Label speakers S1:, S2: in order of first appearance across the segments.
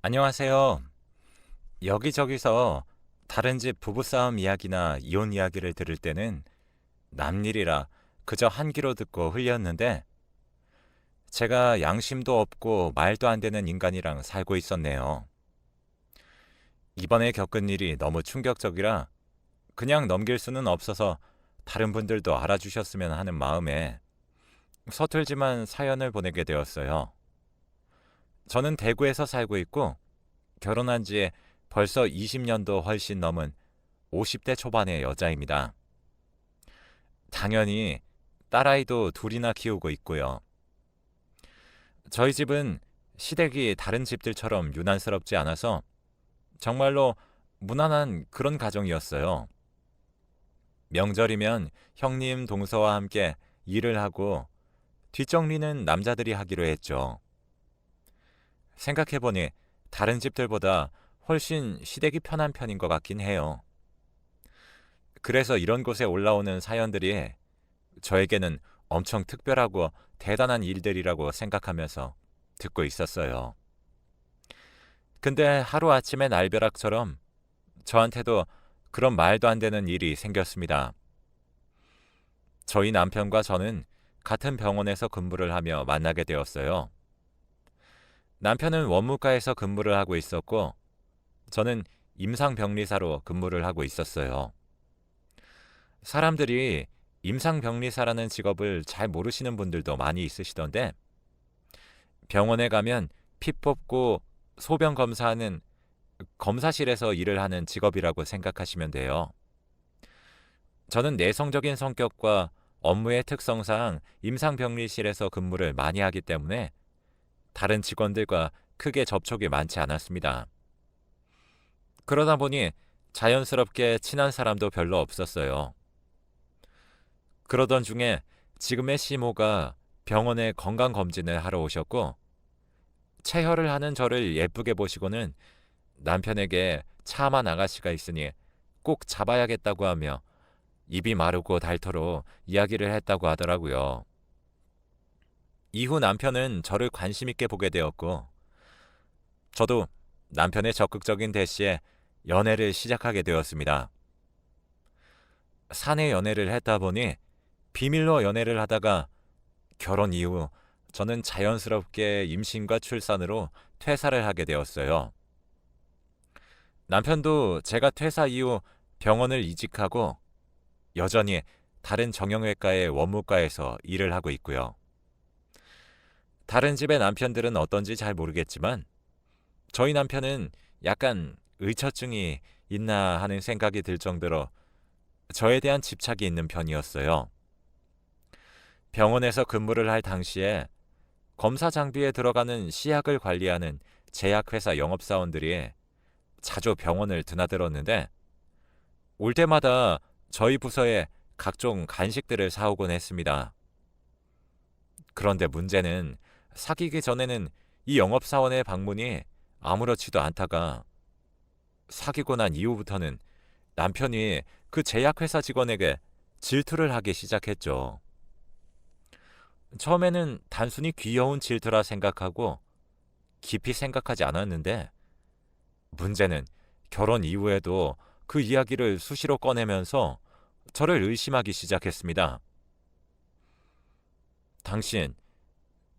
S1: 안녕하세요. 여기저기서 다른 집 부부싸움 이야기나 이혼 이야기를 들을 때는 남일이라 그저 한 귀로 듣고 흘렸는데 제가 양심도 없고 말도 안 되는 인간이랑 살고 있었네요. 이번에 겪은 일이 너무 충격적이라 그냥 넘길 수는 없어서 다른 분들도 알아주셨으면 하는 마음에 서툴지만 사연을 보내게 되었어요. 저는 대구에서 살고 있고 결혼한 지 벌써 20년도 훨씬 넘은 50대 초반의 여자입니다. 당연히 딸아이도 둘이나 키우고 있고요. 저희 집은 시댁이 다른 집들처럼 유난스럽지 않아서 정말로 무난한 그런 가정이었어요. 명절이면 형님, 동서와 함께 일을 하고 뒷정리는 남자들이 하기로 했죠. 생각해보니 다른 집들보다 훨씬 시댁이 편한 편인 것 같긴 해요. 그래서 이런 곳에 올라오는 사연들이 저에게는 엄청 특별하고 대단한 일들이라고 생각하면서 듣고 있었어요. 근데 하루아침에 날벼락처럼 저한테도 그런 말도 안 되는 일이 생겼습니다. 저희 남편과 저는 같은 병원에서 근무를 하며 만나게 되었어요. 남편은 원무과에서 근무를 하고 있었고 저는 임상병리사로 근무를 하고 있었어요. 사람들이 임상병리사라는 직업을 잘 모르시는 분들도 많이 있으시던데 병원에 가면 피 뽑고 소변 검사하는 검사실에서 일을 하는 직업이라고 생각하시면 돼요. 저는 내성적인 성격과 업무의 특성상 임상병리실에서 근무를 많이 하기 때문에 다른 직원들과 크게 접촉이 많지 않았습니다. 그러다 보니 자연스럽게 친한 사람도 별로 없었어요. 그러던 중에 지금의 시모가 병원에 건강검진을 하러 오셨고 체혈을 하는 저를 예쁘게 보시고는 남편에게 차만 아가씨가 있으니 꼭 잡아야겠다고 하며 입이 마르고 닳도록 이야기를 했다고 하더라고요. 이후 남편은 저를 관심 있게 보게 되었고 저도 남편의 적극적인 대시에 연애를 시작하게 되었습니다. 사내 연애를 했다 보니 비밀로 연애를 하다가 결혼 이후 저는 자연스럽게 임신과 출산으로 퇴사를 하게 되었어요. 남편도 제가 퇴사 이후 병원을 이직하고 여전히 다른 정형외과의 원무과에서 일을 하고 있고요. 다른 집의 남편들은 어떤지 잘 모르겠지만 저희 남편은 약간 의처증이 있나 하는 생각이 들 정도로 저에 대한 집착이 있는 편이었어요. 병원에서 근무를 할 당시에 검사 장비에 들어가는 시약을 관리하는 제약회사 영업사원들이 자주 병원을 드나들었는데 올 때마다 저희 부서에 각종 간식들을 사오곤 했습니다. 그런데 문제는 사귀기 전에는 이 영업사원의 방문이 아무렇지도 않다가 사귀고 난 이후부터는 남편이 그 제약회사 직원에게 질투를 하기 시작했죠. 처음에는 단순히 귀여운 질투라 생각하고 깊이 생각하지 않았는데 문제는 결혼 이후에도 그 이야기를 수시로 꺼내면서 저를 의심하기 시작했습니다. 당신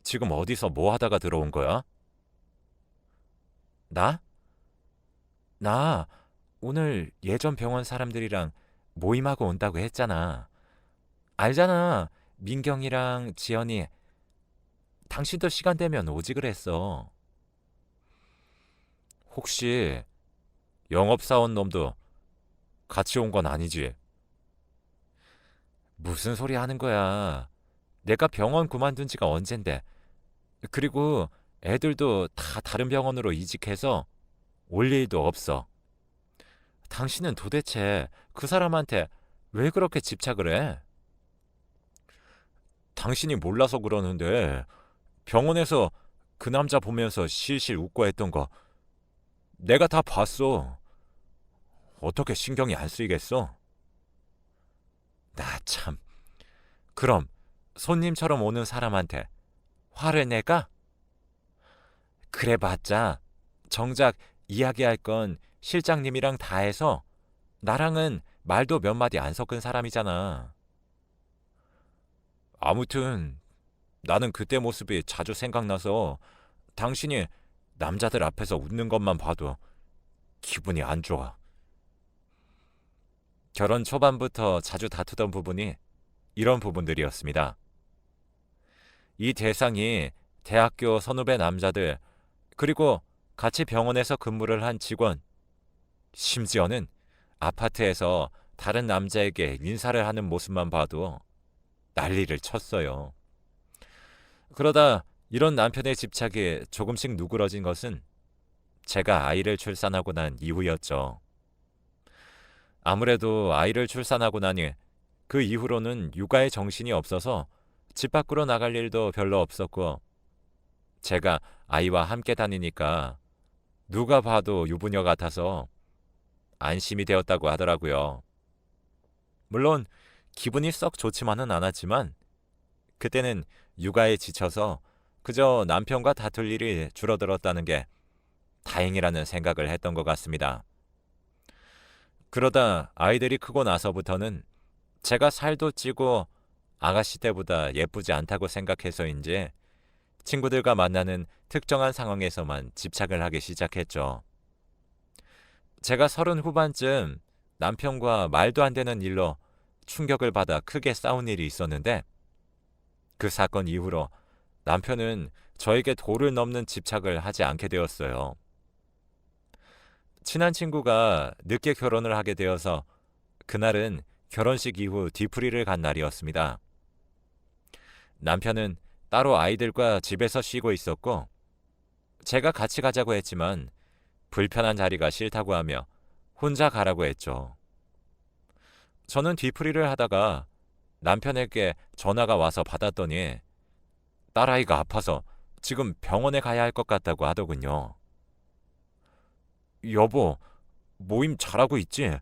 S1: 지금 어디서 뭐 하다가 들어온 거야? 나? 나 오늘 예전 병원 사람들이랑 모임하고 온다고 했잖아. 알잖아. 민경이랑 지연이 당신도 시간 되면 오지 그랬어. 혹시 영업사원 놈도 같이 온 건 아니지? 무슨 소리 하는 거야. 내가 병원 그만둔 지가 언젠데. 그리고 애들도 다 다른 병원으로 이직해서 올 일도 없어. 당신은 도대체 그 사람한테 왜 그렇게 집착을 해? 당신이 몰라서 그러는데 병원에서 그 남자 보면서 실실 웃고 했던 거 내가 다 봤어. 어떻게 신경이 안 쓰이겠어? 나 참. 그럼 손님처럼 오는 사람한테 화를 내가? 그래봤자 정작 이야기할 건 실장님이랑 다 해서 나랑은 말도 몇 마디 안 섞은 사람이잖아. 아무튼 나는 그때 모습이 자주 생각나서 당신이 남자들 앞에서 웃는 것만 봐도 기분이 안 좋아. 결혼 초반부터 자주 다투던 부분이 이런 부분들이었습니다. 이 대상이 대학교 선후배 남자들, 그리고 같이 병원에서 근무를 한 직원, 심지어는 아파트에서 다른 남자에게 인사를 하는 모습만 봐도 난리를 쳤어요. 그러다 이런 남편의 집착이 조금씩 누그러진 것은 제가 아이를 출산하고 난 이후였죠. 아무래도 아이를 출산하고 나니 그 이후로는 육아에 정신이 없어서 집 밖으로 나갈 일도 별로 없었고, 제가 아이와 함께 다니니까 누가 봐도 유부녀 같아서 안심이 되었다고 하더라고요. 물론 기분이 썩 좋지만은 않았지만 그때는 육아에 지쳐서 그저 남편과 다툴 일이 줄어들었다는 게 다행이라는 생각을 했던 것 같습니다. 그러다 아이들이 크고 나서부터는 제가 살도 찌고 아가씨 때보다 예쁘지 않다고 생각해서인지 친구들과 만나는 특정한 상황에서만 집착을 하기 시작했죠. 제가 30 후반쯤 남편과 말도 안 되는 일로 충격을 받아 크게 싸운 일이 있었는데, 그 사건 이후로 남편은 저에게 도를 넘는 집착을 하지 않게 되었어요. 친한 친구가 늦게 결혼을 하게 되어서 그날은 결혼식 이후 뒤풀이를 간 날이었습니다. 남편은 따로 아이들과 집에서 쉬고 있었고, 제가 같이 가자고 했지만 불편한 자리가 싫다고 하며 혼자 가라고 했죠. 저는 뒤풀이를 하다가 남편에게 전화가 와서 받았더니 딸아이가 아파서 지금 병원에 가야 할 것 같다고 하더군요. 여보, 모임 잘하고 있지?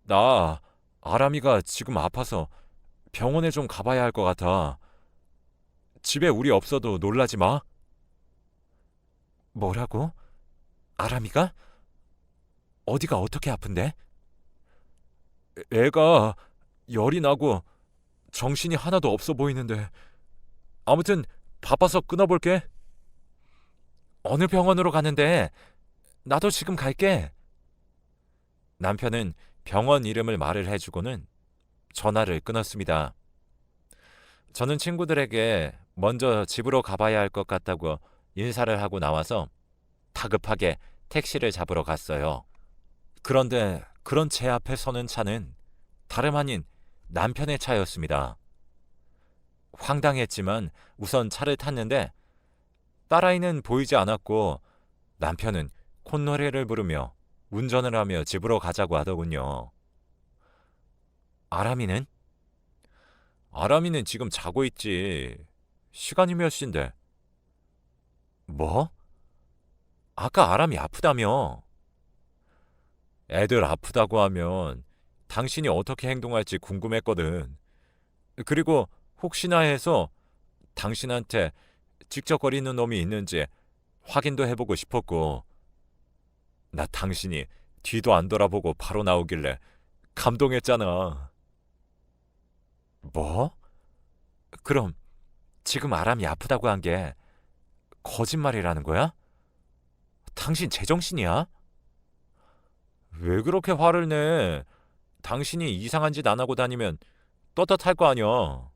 S1: 나 아람이가 지금 아파서 병원에 좀 가봐야 할 것 같아. 집에 우리 없어도 놀라지 마. 뭐라고? 아람이가? 어디가 어떻게 아픈데? 애가 열이 나고 정신이 하나도 없어 보이는데. 아무튼 바빠서 끊어볼게. 어느 병원으로 가는데? 나도 지금 갈게. 남편은 병원 이름을 말을 해주고는 전화를 끊었습니다. 저는 친구들에게 먼저 집으로 가봐야 할 것 같다고 인사를 하고 나와서 다급하게 택시를 잡으러 갔어요. 그런데 그런 제 앞에 서는 차는 다름 아닌 남편의 차였습니다. 황당했지만 우선 차를 탔는데 딸아이는 보이지 않았고 남편은 콧노래를 부르며 운전을 하며 집으로 가자고 하더군요. 아람이는? 아람이는 지금 자고 있지. 시간이 몇 시인데? 뭐? 아까 아람이 아프다며. 애들 아프다고 하면 당신이 어떻게 행동할지 궁금했거든. 그리고 혹시나 해서 당신한테 찍적거리는 놈이 있는지 확인도 해보고 싶었고, 나 당신이 뒤도 안 돌아보고 바로 나오길래 감동했잖아. 뭐? 그럼 지금 아람이 아프다고 한 게 거짓말이라는 거야? 당신 제정신이야? 왜 그렇게 화를 내? 당신이 이상한 짓 안 하고 다니면 떳떳할 거 아니야.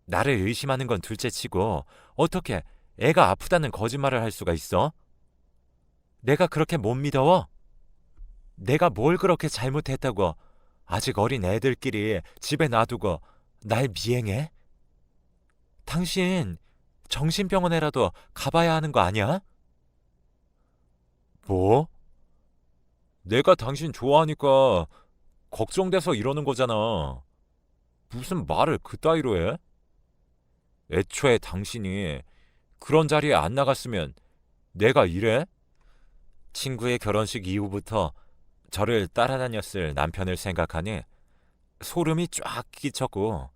S1: 나를 의심하는 건 둘째치고 어떻게 애가 아프다는 거짓말을 할 수가 있어? 내가 그렇게 못 믿어? 내가 뭘 그렇게 잘못했다고 아직 어린 애들끼리 집에 놔두고 날 미행해? 당신 정신병원에라도 가봐야 하는 거 아니야? 뭐? 내가 당신 좋아하니까 걱정돼서 이러는 거잖아. 무슨 말을 그따위로 해? 애초에 당신이 그런 자리에 안 나갔으면 내가 이래? 친구의 결혼식 이후부터 저를 따라다녔을 남편을 생각하니 소름이 쫙 끼쳤고,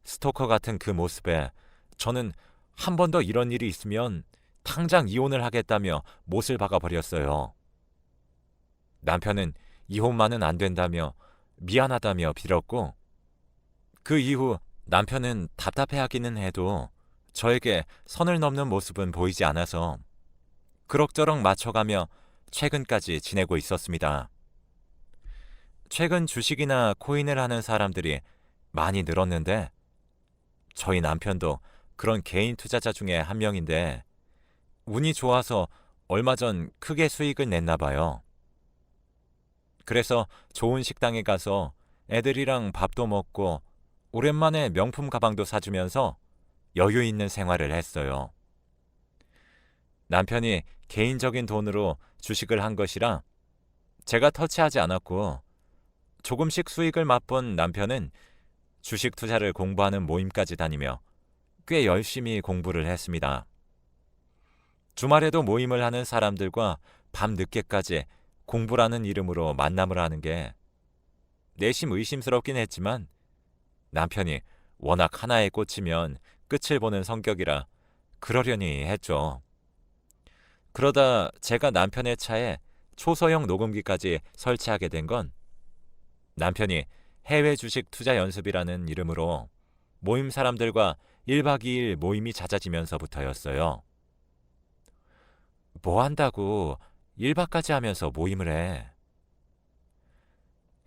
S1: 스토커 같은 그 모습에 저는 한 번 더 이런 일이 있으면 당장 이혼을 하겠다며 못을 박아버렸어요. 남편은 이혼만은 안 된다며 미안하다며 빌었고, 그 이후 남편은 답답해하기는 해도 저에게 선을 넘는 모습은 보이지 않아서 그럭저럭 맞춰가며 최근까지 지내고 있었습니다. 최근 주식이나 코인을 하는 사람들이 많이 늘었는데, 저희 남편도 그런 개인 투자자 중에 한 명인데 운이 좋아서 얼마 전 크게 수익을 냈나 봐요. 그래서 좋은 식당에 가서 애들이랑 밥도 먹고 오랜만에 명품 가방도 사주면서 여유 있는 생활을 했어요. 남편이 개인적인 돈으로 주식을 한 것이라 제가 터치하지 않았고, 조금씩 수익을 맛본 남편은 주식 투자를 공부하는 모임까지 다니며 꽤 열심히 공부를 했습니다. 주말에도 모임을 하는 사람들과 밤 늦게까지 공부라는 이름으로 만남을 하는 게 내심 의심스럽긴 했지만, 남편이 워낙 하나에 꽂히면 끝을 보는 성격이라 그러려니 했죠. 그러다 제가 남편의 차에 초소형 녹음기까지 설치하게 된 건 남편이 해외 주식 투자 연습이라는 이름으로 모임 사람들과 1박 2일 모임이 잦아지면서부터였어요. 뭐 한다고 1박까지 하면서 모임을 해.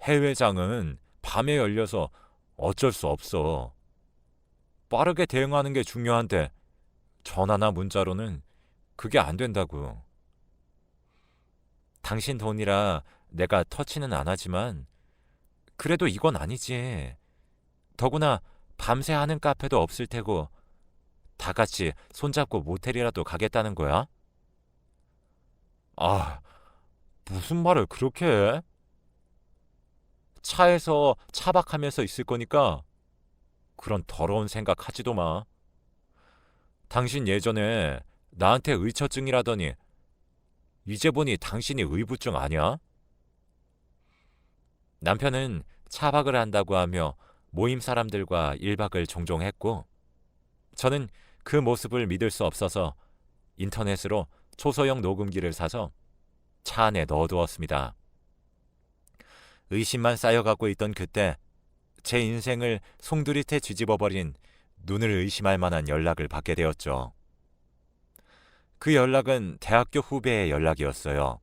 S1: 해외장은 밤에 열려서 어쩔 수 없어. 빠르게 대응하는 게 중요한데 전화나 문자로는 그게 안 된다고. 당신 돈이라 내가 터치는 안 하지만 그래도 이건 아니지. 더구나 밤새 하는 카페도 없을 테고 다 같이 손잡고 모텔이라도 가겠다는 거야? 아, 무슨 말을 그렇게 해? 차에서 차박하면서 있을 거니까 그런 더러운 생각 하지도 마. 당신 예전에 나한테 의처증이라더니 이제 보니 당신이 의부증 아니야? 남편은 차박을 한다고 하며 모임 사람들과 1박을 종종 했고, 저는 그 모습을 믿을 수 없어서 인터넷으로 초소형 녹음기를 사서 차 안에 넣어두었습니다. 의심만 쌓여가고 있던 그때 제 인생을 송두리째 뒤집어버린 눈을 의심할 만한 연락을 받게 되었죠. 그 연락은 대학교 후배의 연락이었어요.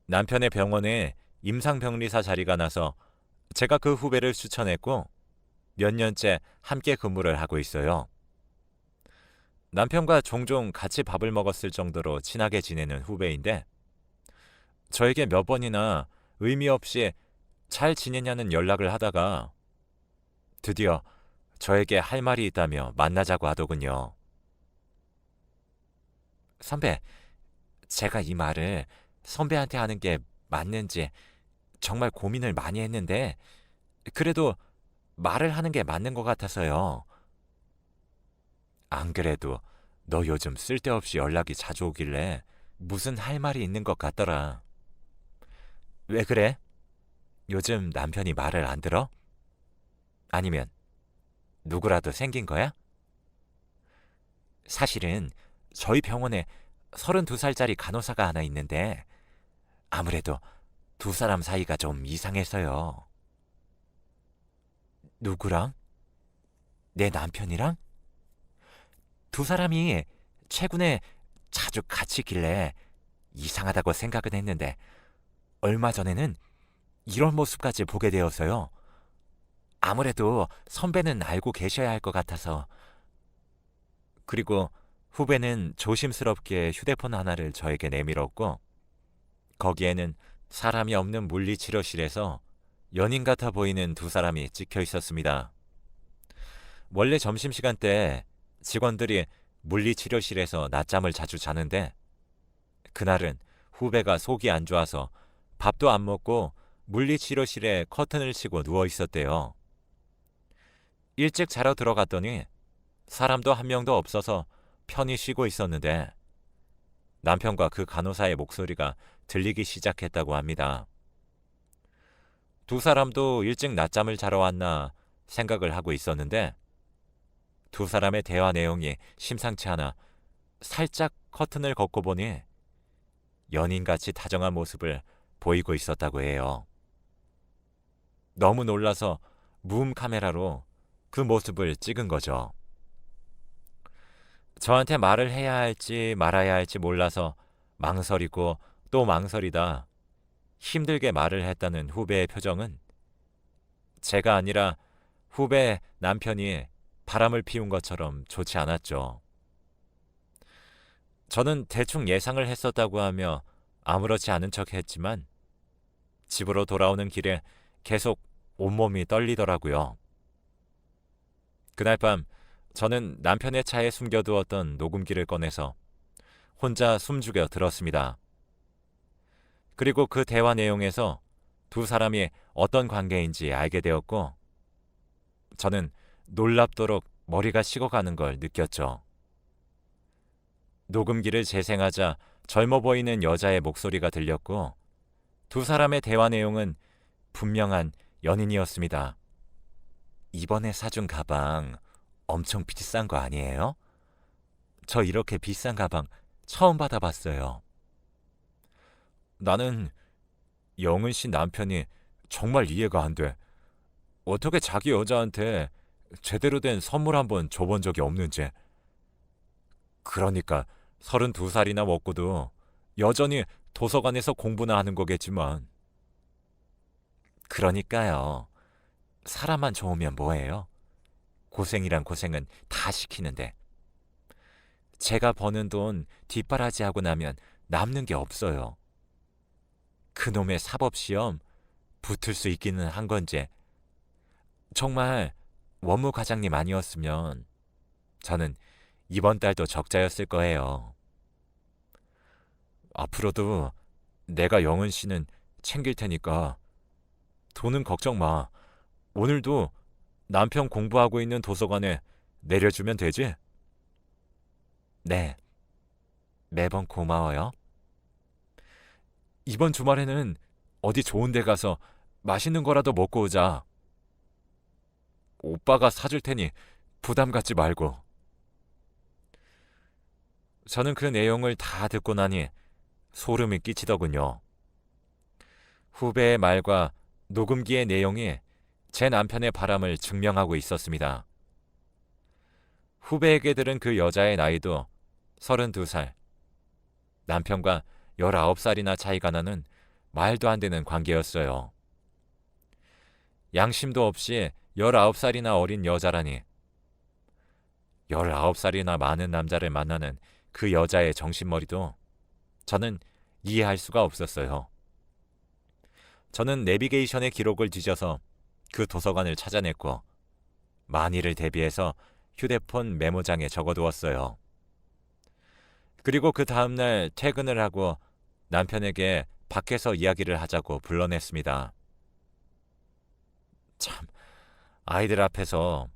S1: 남편의 병원에 임상병리사 자리가 나서 제가 그 후배를 추천했고 몇 년째 함께 근무를 하고 있어요. 남편과 종종 같이 밥을 먹었을 정도로 친하게 지내는 후배인데, 저에게 몇 번이나 의미 없이 잘 지내냐는 연락을 하다가 드디어 저에게 할 말이 있다며 만나자고 하더군요. 선배, 제가 이 말을 선배한테 하는 게 맞는지 정말 고민을 많이 했는데 그래도 말을 하는 게 맞는 것 같아서요. 안 그래도 너 요즘 쓸데없이 연락이 자주 오길래 무슨 할 말이 있는 것 같더라. 왜 그래? 요즘 남편이 말을 안 들어? 아니면 누구라도 생긴 거야? 사실은 저희 병원에 32살짜리 간호사가 하나 있는데 아무래도 두 사람 사이가 좀 이상해서요. 누구랑? 내 남편이랑? 두 사람이 최근에 자주 같이 있길래 이상하다고 생각은 했는데 얼마 전에는 이런 모습까지 보게 되어서요. 아무래도 선배는 알고 계셔야 할 것 같아서. 그리고 후배는 조심스럽게 휴대폰 하나를 저에게 내밀었고, 거기에는 사람이 없는 물리치료실에서 연인 같아 보이는 두 사람이 찍혀 있었습니다. 원래 점심시간 때 직원들이 물리치료실에서 낮잠을 자주 자는데 그날은 후배가 속이 안 좋아서 밥도 안 먹고 물리치료실에 커튼을 치고 누워 있었대요. 일찍 자러 들어갔더니 사람도 한 명도 없어서 편히 쉬고 있었는데 남편과 그 간호사의 목소리가 들리기 시작했다고 합니다. 두 사람도 일찍 낮잠을 자러 왔나 생각을 하고 있었는데 두 사람의 대화 내용이 심상치 않아 살짝 커튼을 걷고 보니 연인같이 다정한 모습을 보이고 있었다고 해요. 너무 놀라서 무음 카메라로 그 모습을 찍은 거죠. 저한테 말을 해야 할지 말아야 할지 몰라서 망설이고 또 망설이다 힘들게 말을 했다는 후배의 표정은 제가 아니라 후배 남편이 바람을 피운 것처럼 좋지 않았죠. 저는 대충 예상을 했었다고 하며 아무렇지 않은 척 했지만 집으로 돌아오는 길에 계속 온몸이 떨리더라고요. 그날 밤 저는 남편의 차에 숨겨두었던 녹음기를 꺼내서 혼자 숨죽여 들었습니다. 그리고 그 대화 내용에서 두 사람이 어떤 관계인지 알게 되었고 저는 놀랍도록 머리가 식어가는 걸 느꼈죠. 녹음기를 재생하자 젊어 보이는 여자의 목소리가 들렸고 두 사람의 대화 내용은 분명한 연인이었습니다. 이번에 사준 가방 엄청 비싼 거 아니에요? 저 이렇게 비싼 가방 처음 받아봤어요. 나는 영은 씨 남편이 정말 이해가 안 돼. 어떻게 자기 여자한테 제대로 된 선물 한번 줘본 적이 없는지. 그러니까 32살이나 먹고도 여전히 도서관에서 공부나 하는 거겠지만. 그러니까요. 사람만 좋으면 뭐해요? 고생이란 고생은 다 시키는데. 제가 버는 돈 뒷바라지하고 나면 남는 게 없어요. 그놈의 사법시험 붙을 수 있기는 한 건지. 정말 원무 과장님 아니었으면 저는 이번 달도 적자였을 거예요. 앞으로도 내가 영은 씨는 챙길 테니까 돈은 걱정 마. 오늘도 남편 공부하고 있는 도서관에 내려주면 되지? 네. 매번 고마워요. 이번 주말에는 어디 좋은 데 가서 맛있는 거라도 먹고 오자. 오빠가 사줄 테니 부담 갖지 말고. 저는 그 내용을 다 듣고 나니 소름이 끼치더군요. 후배의 말과 녹음기의 내용이 제 남편의 바람을 증명하고 있었습니다. 후배에게 들은 그 여자의 나이도 32살. 남편과 19살이나 차이가 나는 말도 안 되는 관계였어요. 양심도 없이 19살이나 어린 여자라니. 19살이나 많은 남자를 만나는 그 여자의 정신머리도 저는 이해할 수가 없었어요. 저는 내비게이션의 기록을 뒤져서 그 도서관을 찾아냈고 만일을 대비해서 휴대폰 메모장에 적어두었어요. 그리고 그 다음날 퇴근을 하고 남편에게 밖에서 이야기를 하자고 불러냈습니다. 참, 아이들 앞에서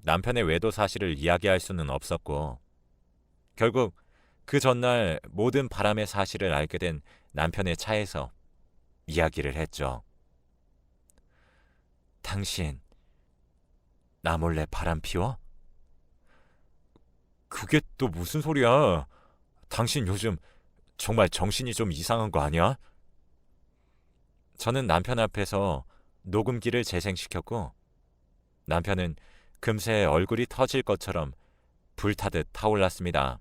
S1: 남편의 외도 사실을 이야기할 수는 없었고 결국 그 전날 모든 바람의 사실을 알게 된 남편의 차에서 이야기를 했죠. 당신 나 몰래 바람 피워? 그게 또 무슨 소리야? 당신 요즘 정말 정신이 좀 이상한 거 아니야? 저는 남편 앞에서 녹음기를 재생시켰고 남편은 금세 얼굴이 터질 것처럼 불타듯 타올랐습니다.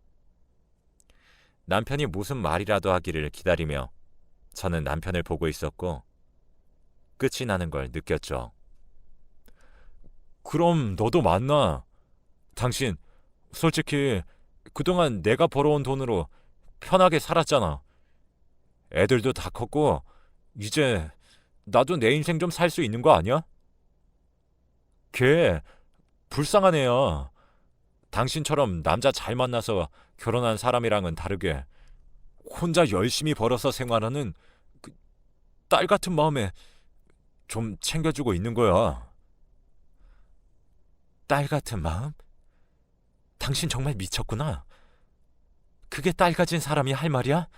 S1: 남편이 무슨 말이라도 하기를 기다리며 저는 남편을 보고 있었고 끝이 나는 걸 느꼈죠. 그럼 너도 만나. 당신 솔직히 그동안 내가 벌어온 돈으로 편하게 살았잖아. 애들도 다 컸고 이제 나도 내 인생 좀 살 수 있는 거 아니야? 걔 불쌍한 애야. 당신처럼 남자 잘 만나서 결혼한 사람이랑은 다르게 혼자 열심히 벌어서 생활하는 그 딸 같은 마음에 좀 챙겨주고 있는 거야. 딸 같은 마음? 당신 정말 미쳤구나. 그게 딸 가진 사람이 할 말이야?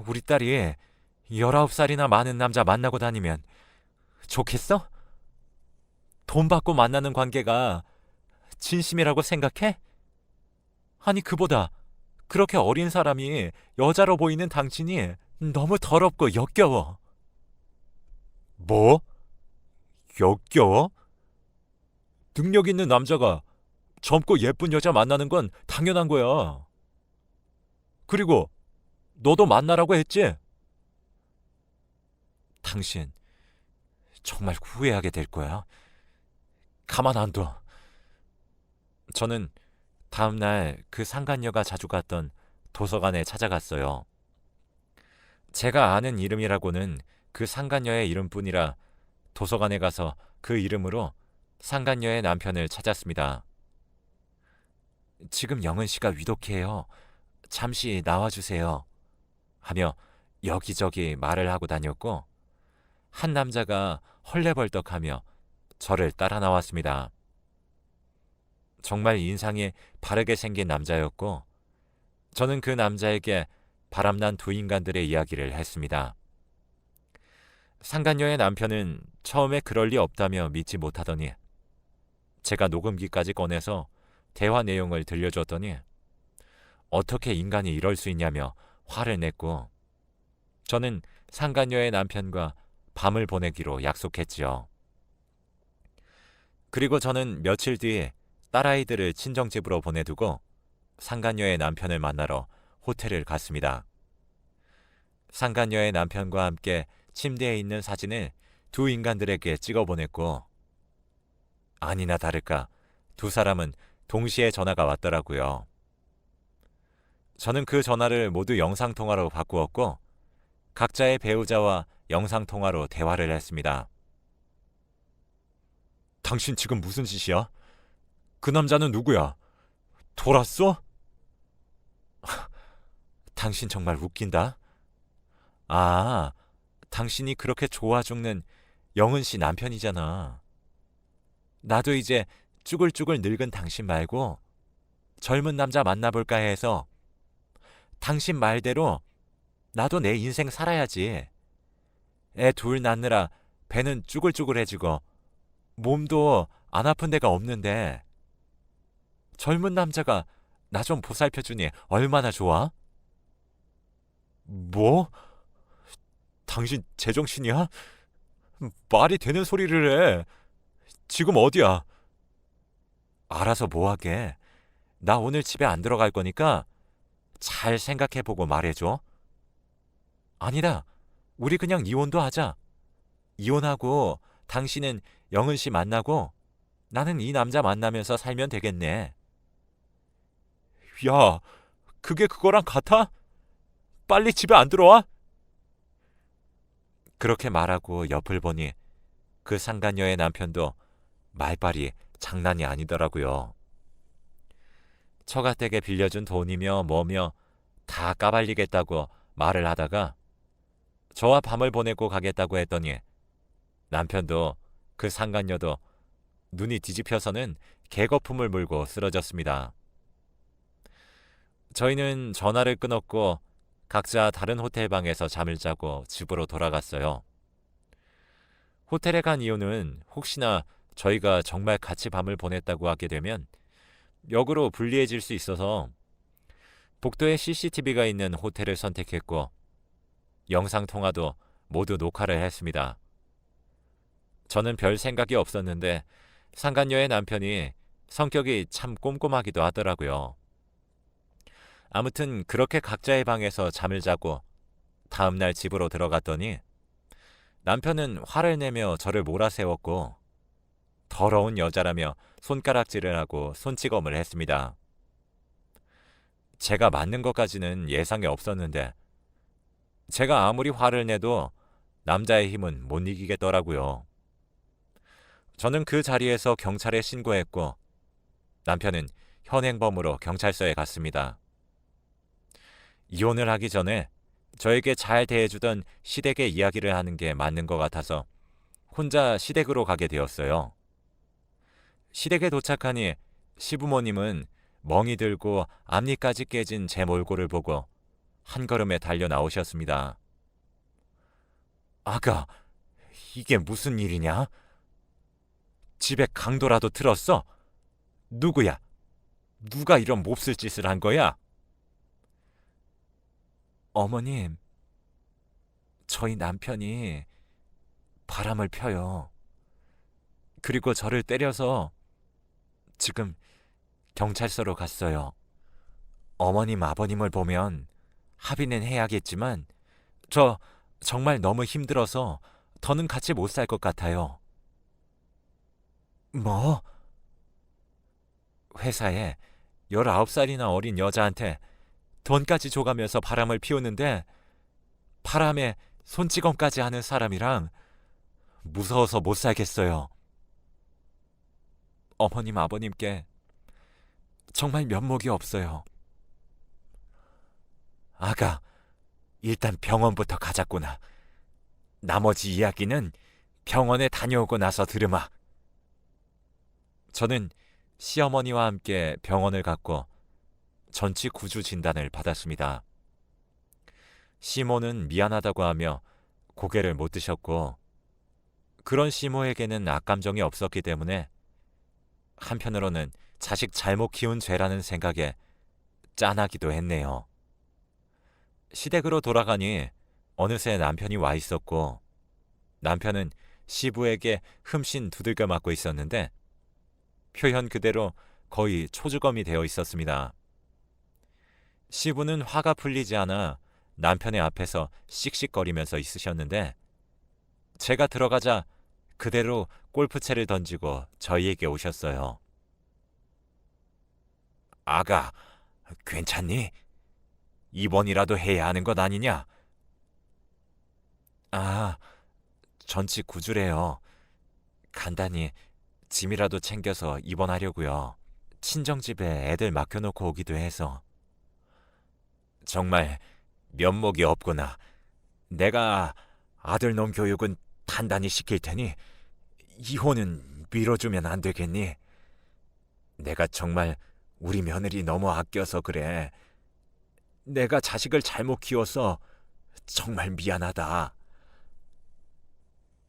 S1: 우리 딸이 19살이나 많은 남자 만나고 다니면 좋겠어? 돈 받고 만나는 관계가 진심이라고 생각해? 아니 그보다 그렇게 어린 사람이 여자로 보이는 당신이 너무 더럽고 역겨워. 뭐? 역겨워? 능력 있는 남자가 젊고 예쁜 여자 만나는 건 당연한 거야. 그리고 너도 만나라고 했지? 당신 정말 후회하게 될 거야. 가만 안 둬. 저는 다음 날 그 상간녀가 자주 갔던 도서관에 찾아갔어요. 제가 아는 이름이라고는 그 상간녀의 이름뿐이라 도서관에 가서 그 이름으로 상간녀의 남편을 찾았습니다. 지금 영은 씨가 위독해요. 잠시 나와주세요. 하며 여기저기 말을 하고 다녔고 한 남자가 헐레벌떡하며 저를 따라 나왔습니다. 정말 인상이 바르게 생긴 남자였고 저는 그 남자에게 바람난 두 인간들의 이야기를 했습니다. 상간녀의 남편은 처음에 그럴 리 없다며 믿지 못하더니 제가 녹음기까지 꺼내서 대화 내용을 들려줬더니 어떻게 인간이 이럴 수 있냐며 화를 냈고 저는 상간녀의 남편과 밤을 보내기로 약속했지요. 그리고 저는 며칠 뒤에 딸아이들을 친정집으로 보내두고 상간녀의 남편을 만나러 호텔을 갔습니다. 상간녀의 남편과 함께 침대에 있는 사진을 두 인간들에게 찍어보냈고 아니나 다를까 두 사람은 동시에 전화가 왔더라고요. 저는 그 전화를 모두 영상통화로 바꾸었고 각자의 배우자와 영상통화로 대화를 했습니다. 당신 지금 무슨 짓이야? 그 남자는 누구야? 돌았어? 당신 정말 웃긴다. 아, 당신이 그렇게 좋아 죽는 영은 씨 남편이잖아. 나도 이제 쭈글쭈글 늙은 당신 말고 젊은 남자 만나볼까 해서 당신 말대로 나도 내 인생 살아야지. 애 둘 낳느라 배는 쭈글쭈글해지고 몸도 안 아픈 데가 없는데 젊은 남자가 나 좀 보살펴주니 얼마나 좋아? 뭐? 당신 제정신이야? 말이 되는 소리를 해. 지금 어디야? 알아서 뭐하게. 나 오늘 집에 안 들어갈 거니까 잘 생각해보고 말해줘. 아니다. 우리 그냥 이혼도 하자. 이혼하고 당신은 영은 씨 만나고 나는 이 남자 만나면서 살면 되겠네. 야, 그게 그거랑 같아? 빨리 집에 안 들어와? 그렇게 말하고 옆을 보니 그 상간녀의 남편도 말발이 장난이 아니더라고요. 처가댁에 빌려준 돈이며 뭐며 다 까발리겠다고 말을 하다가 저와 밤을 보내고 가겠다고 했더니 남편도 그 상간녀도 눈이 뒤집혀서는 개거품을 물고 쓰러졌습니다. 저희는 전화를 끊었고 각자 다른 호텔 방에서 잠을 자고 집으로 돌아갔어요. 호텔에 간 이유는 혹시나 저희가 정말 같이 밤을 보냈다고 하게 되면 역으로 불리해질 수 있어서 복도에 CCTV가 있는 호텔을 선택했고 영상통화도 모두 녹화를 했습니다. 저는 별 생각이 없었는데 상간녀의 남편이 성격이 참 꼼꼼하기도 하더라고요. 아무튼 그렇게 각자의 방에서 잠을 자고 다음날 집으로 들어갔더니 남편은 화를 내며 저를 몰아세웠고 더러운 여자라며 손가락질을 하고 손찌검을 했습니다. 제가 맞는 것까지는 예상에 없었는데 제가 아무리 화를 내도 남자의 힘은 못 이기겠더라고요. 저는 그 자리에서 경찰에 신고했고 남편은 현행범으로 경찰서에 갔습니다. 이혼을 하기 전에 저에게 잘 대해주던 시댁의 이야기를 하는 게 맞는 것 같아서 혼자 시댁으로 가게 되었어요. 시댁에 도착하니 시부모님은 멍이 들고 앞니까지 깨진 제 몰골을 보고 한 걸음에 달려 나오셨습니다. 아가, 이게 무슨 일이냐? 집에 강도라도 들었어? 누구야? 누가 이런 몹쓸 짓을 한 거야? 어머님, 저희 남편이 바람을 펴요. 그리고 저를 때려서 지금 경찰서로 갔어요. 어머님, 아버님을 보면 합의는 해야겠지만 저 정말 너무 힘들어서 더는 같이 못 살 것 같아요. 뭐? 회사에 19살이나 어린 여자한테 돈까지 줘가면서 바람을 피우는데 바람에 손찌검까지 하는 사람이랑 무서워서 못 살겠어요. 어머님, 아버님께 정말 면목이 없어요. 아가, 일단 병원부터 가자꾸나. 나머지 이야기는 병원에 다녀오고 나서 들으마. 저는 시어머니와 함께 병원을 갔고 전치 구주 진단을 받았습니다. 시모는 미안하다고 하며 고개를 못 드셨고 그런 시모에게는 악감정이 없었기 때문에 한편으로는 자식 잘못 키운 죄라는 생각에 짠하기도 했네요. 시댁으로 돌아가니 어느새 남편이 와 있었고 남편은 시부에게 흠씬 두들겨 맞고 있었는데 표현 그대로 거의 초주검이 되어 있었습니다. 시부는 화가 풀리지 않아 남편의 앞에서 씩씩거리면서 있으셨는데 제가 들어가자 그대로 골프채를 던지고 저희에게 오셨어요. 아가, 괜찮니? 입원이라도 해야 하는 것 아니냐? 아, 전치 9주래요. 간단히 짐이라도 챙겨서 입원하려고요. 친정집에 애들 맡겨놓고 오기도 해서. 정말 면목이 없구나. 내가 아들놈 교육은 단단히 시킬 테니 이혼은 미뤄주면 안 되겠니? 내가 정말 우리 며느리 너무 아껴서 그래. 내가 자식을 잘못 키워서 정말 미안하다.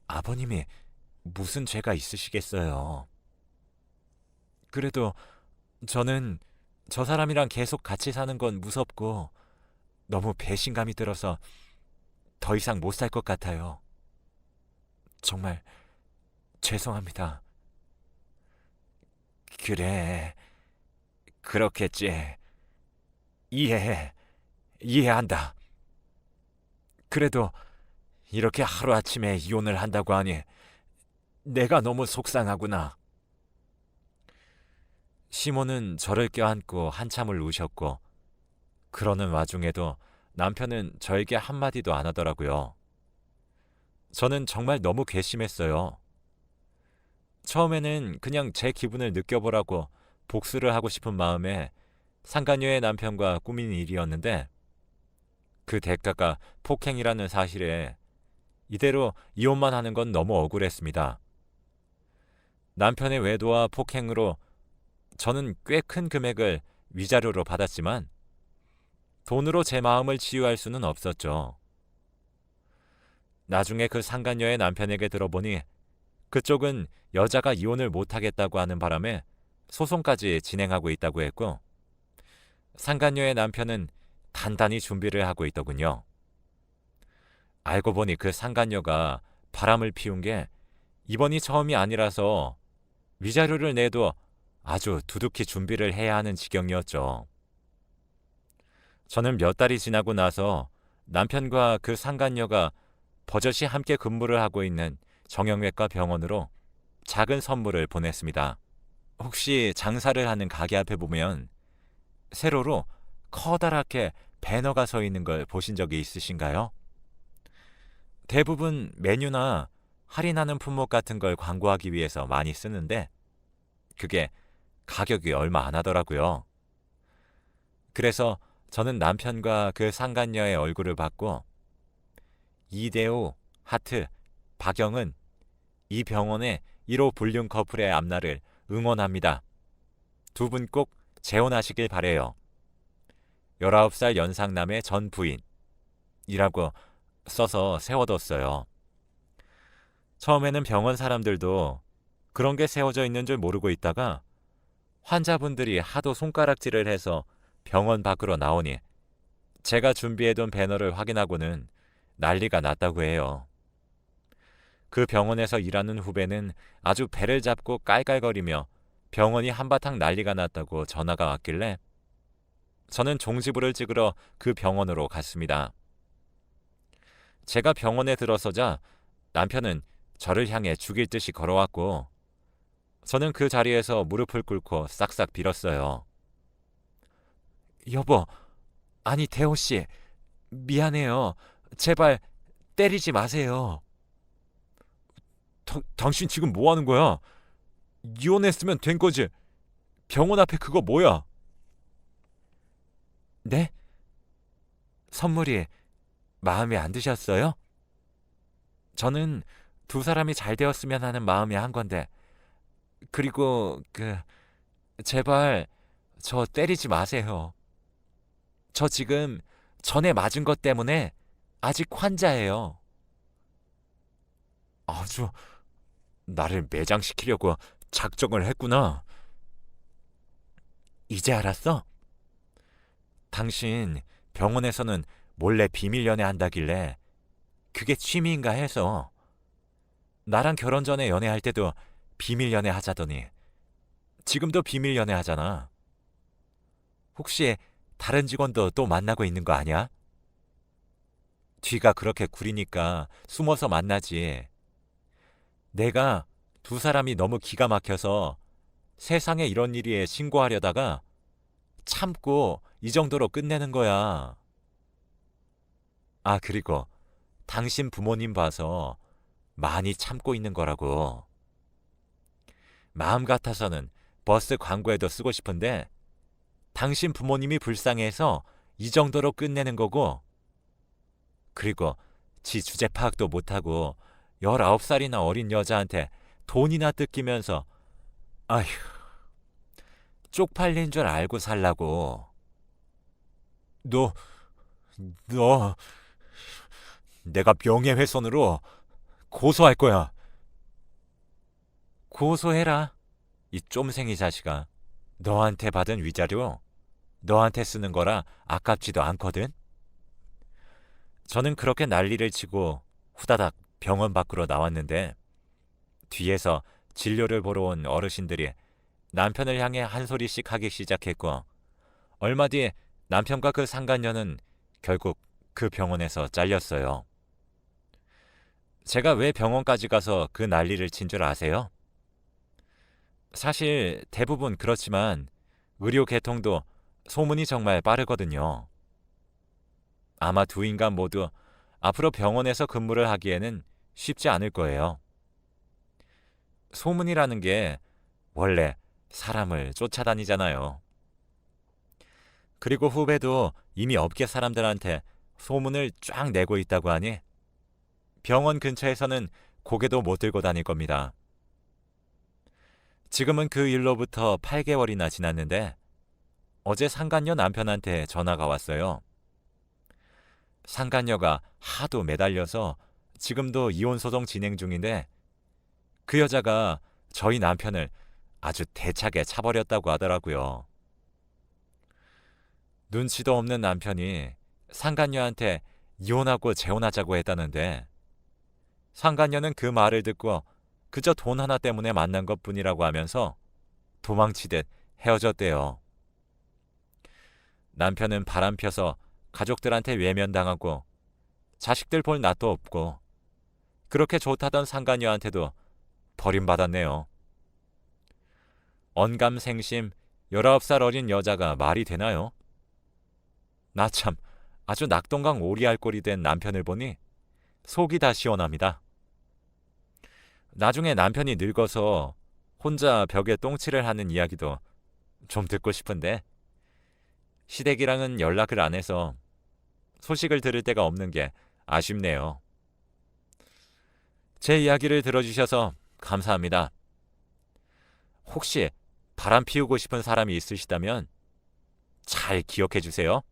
S1: 아버님이 무슨 죄가 있으시겠어요. 그래도 저는 저 사람이랑 계속 같이 사는 건 무섭고 너무 배신감이 들어서 더 이상 못 살 것 같아요. 정말 죄송합니다. 그래, 그렇겠지. 이해해. 이해한다. 그래도 이렇게 하루아침에 이혼을 한다고 하니 내가 너무 속상하구나. 시모는 저를 껴안고 한참을 우셨고 그러는 와중에도 남편은 저에게 한마디도 안 하더라고요. 저는 정말 너무 괘씸했어요. 처음에는 그냥 제 기분을 느껴보라고 복수를 하고 싶은 마음에 상간녀의 남편과 꾸민 일이었는데 그 대가가 폭행이라는 사실에 이대로 이혼만 하는 건 너무 억울했습니다. 남편의 외도와 폭행으로 저는 꽤 큰 금액을 위자료로 받았지만 돈으로 제 마음을 치유할 수는 없었죠. 나중에 그 상간녀의 남편에게 들어보니 그쪽은 여자가 이혼을 못하겠다고 하는 바람에 소송까지 진행하고 있다고 했고 상간녀의 남편은 단단히 준비를 하고 있더군요. 알고 보니 그 상간녀가 바람을 피운 게 이번이 처음이 아니라서 위자료를 내도 아주 두둑히 준비를 해야 하는 지경이었죠. 저는 몇 달이 지나고 나서 남편과 그 상간녀가 버젓이 함께 근무를 하고 있는 정형외과 병원으로 작은 선물을 보냈습니다. 혹시 장사를 하는 가게 앞에 보면 세로로 커다랗게 배너가 서 있는 걸 보신 적이 있으신가요? 대부분 메뉴나 할인하는 품목 같은 걸 광고하기 위해서 많이 쓰는데 그게 가격이 얼마 안 하더라고요. 그래서 저는 남편과 그 상간녀의 얼굴을 봤고 이대호, 하트, 박영은 이 병원의 1호 불륜 커플의 앞날을 응원합니다. 두 분 꼭 재혼하시길 바래요. 19살 연상남의 전 부인이라고 써서 세워뒀어요. 처음에는 병원 사람들도 그런 게 세워져 있는 줄 모르고 있다가 환자분들이 하도 손가락질을 해서 병원 밖으로 나오니 제가 준비해둔 배너를 확인하고는 난리가 났다고 해요. 그 병원에서 일하는 후배는 아주 배를 잡고 깔깔거리며 병원이 한바탕 난리가 났다고 전화가 왔길래 저는 종지부를 찍으러 그 병원으로 갔습니다. 제가 병원에 들어서자 남편은 저를 향해 죽일 듯이 걸어왔고 저는 그 자리에서 무릎을 꿇고 싹싹 빌었어요. 여보, 아니 대호 씨, 미안해요. 제발 때리지 마세요. 당신 지금 뭐 하는 거야? 이혼했으면 된 거지. 병원 앞에 그거 뭐야? 네? 선물이 마음에 안 드셨어요? 저는 두 사람이 잘 되었으면 하는 마음이 한 건데, 그리고 제발 저 때리지 마세요. 저 지금 전에 맞은 것 때문에 아직 환자예요. 아주 나를 매장시키려고 작정을 했구나. 이제 알았어? 당신 병원에서는 몰래 비밀 연애한다길래 그게 취미인가 해서 나랑 결혼 전에 연애할 때도 비밀 연애 하자더니 지금도 비밀 연애 하잖아. 혹시 다른 직원도 또 만나고 있는 거 아니야? 뒤가 그렇게 구리니까 숨어서 만나지. 내가 두 사람이 너무 기가 막혀서 세상에 이런 일이 신고하려다가 참고 이 정도로 끝내는 거야. 아, 그리고 당신 부모님 봐서 많이 참고 있는 거라고. 마음 같아서는 버스 광고에도 쓰고 싶은데 당신 부모님이 불쌍해서 이 정도로 끝내는 거고, 그리고 지 주제 파악도 못하고 19살이나 어린 여자한테 돈이나 뜯기면서 아휴, 쪽팔린 줄 알고 살라고. 너 내가 명예훼손으로 고소할 거야. 고소해라, 이 쫌생이 자식아. 너한테 받은 위자료 너한테 쓰는 거라 아깝지도 않거든. 저는 그렇게 난리를 치고 후다닥 병원 밖으로 나왔는데 뒤에서 진료를 보러 온 어르신들이 남편을 향해 한 소리씩 하기 시작했고 얼마 뒤에 남편과 그 상간녀는 결국 그 병원에서 잘렸어요. 제가 왜 병원까지 가서 그 난리를 친 줄 아세요? 사실 대부분 그렇지만 의료 계통도 소문이 정말 빠르거든요. 아마 두 인간 모두 앞으로 병원에서 근무를 하기에는 쉽지 않을 거예요. 소문이라는 게 원래 사람을 쫓아다니잖아요. 그리고 후배도 이미 업계 사람들한테 소문을 쫙 내고 있다고 하니 병원 근처에서는 고개도 못 들고 다닐 겁니다. 지금은 그 일로부터 8개월이나 지났는데 어제 상간녀 남편한테 전화가 왔어요. 상간녀가 하도 매달려서 지금도 이혼 소송 진행 중인데 그 여자가 저희 남편을 아주 대차게 차버렸다고 하더라고요. 눈치도 없는 남편이 상간녀한테 이혼하고 재혼하자고 했다는데 상간녀는 그 말을 듣고 그저 돈 하나 때문에 만난 것뿐이라고 하면서 도망치듯 헤어졌대요. 남편은 바람 펴서 가족들한테 외면당하고 자식들 볼 낯도 없고 그렇게 좋다던 상간녀한테도 버림받았네요. 언감생심 19살 어린 여자가 말이 되나요? 나 참 아주 낙동강 오리알 꼴이 된 남편을 보니 속이 다 시원합니다. 나중에 남편이 늙어서 혼자 벽에 똥칠을 하는 이야기도 좀 듣고 싶은데 시댁이랑은 연락을 안 해서 소식을 들을 데가 없는 게 아쉽네요. 제 이야기를 들어주셔서 감사합니다. 혹시 바람 피우고 싶은 사람이 있으시다면 잘 기억해 주세요.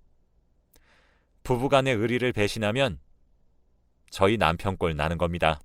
S1: 부부간의 의리를 배신하면 저희 남편 꼴 나는 겁니다.